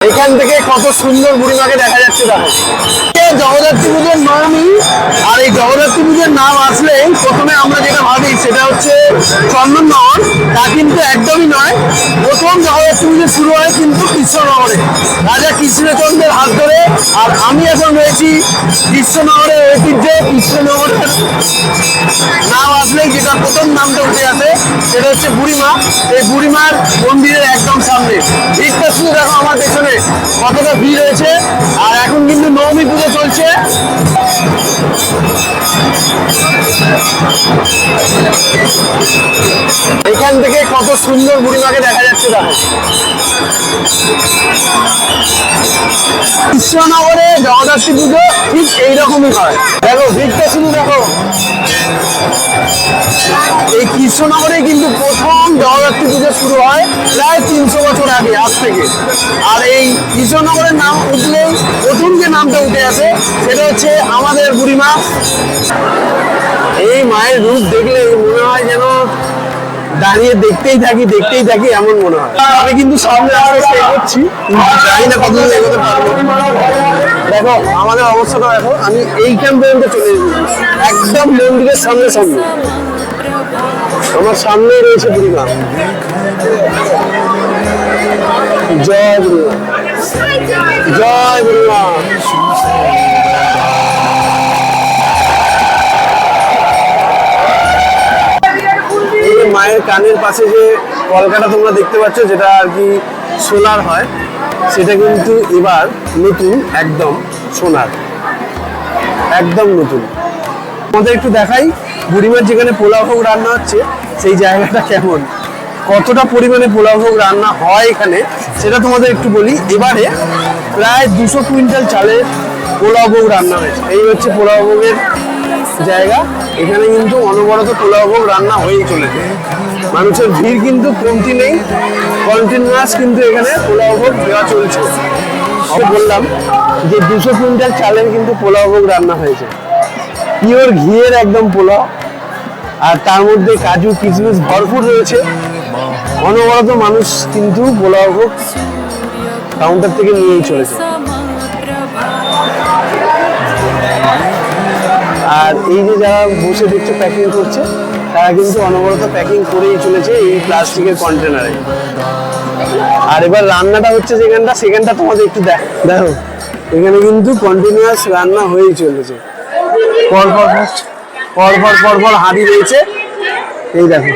এখান থেকে কত সুন্দর বুড়িমাকে দেখা যাচ্ছে। দেখো জগদ্ধাত্রী পুজোর নামই, আর এই জগদ্ধাত্রী পুজোর নাম আসলে প্রথমে আমরা যেটা ভাবি সেটা হচ্ছে চন্দননগর, তা কিন্তু একদমই নয়। প্রথম জগদ্ধাত্রী পুজো শুরু হয় কিন্তু কৃষ্ণনগরে, রাজা কৃষ্ণচন্দ্রের হাত ধরে। আর আমি এখন রয়েছি কৃষ্ণনগরের ঐতিহ্যে। কৃষ্ণনগরের নাম আসলেই যেটা প্রথম নামটা উঠে আসে সেটা হচ্ছে বুড়িমা। এই বুড়িমার মন্দিরের একদম সামনে ভিড়টা শুধু দেখো আমার পেছনে কতটা ভিড় হয়েছে। আর এখন কিন্তু নবমী পুজো চলছে। এখান থেকে কত সুন্দর বুড়িমাকে দেখা যাচ্ছে। দেখো কৃষ্ণনগরে জগদ্ধাত্রী পুজো ঠিক এইরকমই হয়। দেখো ভিড়টা শুধু দেখো। এই কৃষ্ণনগরে কিন্তু প্রথম জগদ্ধাত্রী পুজো শুরু হয় প্রায় 300 বছর আগে, আজ থেকে। আর এই কৃষ্ণনগরের নাম উঠলেই প্রথম যে নামটা উঠে আসে সেটা হচ্ছে আমাদের বুড়িমা। এই মায়ের রূপ দেখলে মনে হয় যেন দাঁড়িয়ে দেখতেই থাকি এমন মনে হয়। আমি কিন্তু সামনে আসতে করছি, জানি না কতদিন এগোতে পারবো। দেখো আমাদের অবস্থাটা দেখো, আমি এইখান পর্যন্ত চলে এসেছি, একদম মন্দিরের সামনে। আমার সামনে রয়েছে বুড়িমা। জয় বুড়িমা, জয় বুড়িমা। মায়ের কানের পাশে যে কলকাটা তোমরা দেখতে পাচ্ছ, যেটা আর কি সোলার হয়, সেটা কিন্তু এবার নতুন, একদম সোনার, একদম নতুন। আমাদের একটু দেখাই বুড়িমার যেখানে পোলাও ভোগ রান্না হচ্ছে সেই জায়গাটা কেমন, কতটা পরিমাণে পোলাও ভোগ রান্না হয় এখানে সেটা তোমাদের একটু বলি। এবারে প্রায় 200 কুইন্টাল চালের পোলাও ভোগ রান্না হয়েছে। এই হচ্ছে পোলাও ভোগের জায়গা। এখানে কিন্তু অনবরত পোলাও ভোগ রান্না হয়েই চলেছে। মানুষের ভিড় কিন্তু কমতি নেই, কন্টিনিউয়াস কিন্তু এখানে পোলাও ভোগ দেওয়া চলছে। আমি বললাম যে 200 কুইন্টাল চালের কিন্তু পোলাও ভোগ রান্না হয়েছে, পিওর ঘিয়ের একদম পোলাও, আর তার মধ্যে কাজু কিশমিশ ভরপুর রয়েছে। অনবরত মানুষ কিন্তু পোলাও ভোগ কাউন্টার থেকে নিয়েই চলেছে। আর এই যে যারা বসে দেখছে প্যাকিং করছে, তারা কিন্তু অনবরত প্যাকিং করেই চলেছে এই প্লাস্টিকের কন্টেনারে। আর এবার রান্নাটা হচ্ছে সেখানটা তোমাদের একটু দেখো, এখানে কিন্তু কন্টিনিউয়াস রান্না হয়েই চলেছে। পরপর হাঁড়ি রয়েছে, এই দেখো।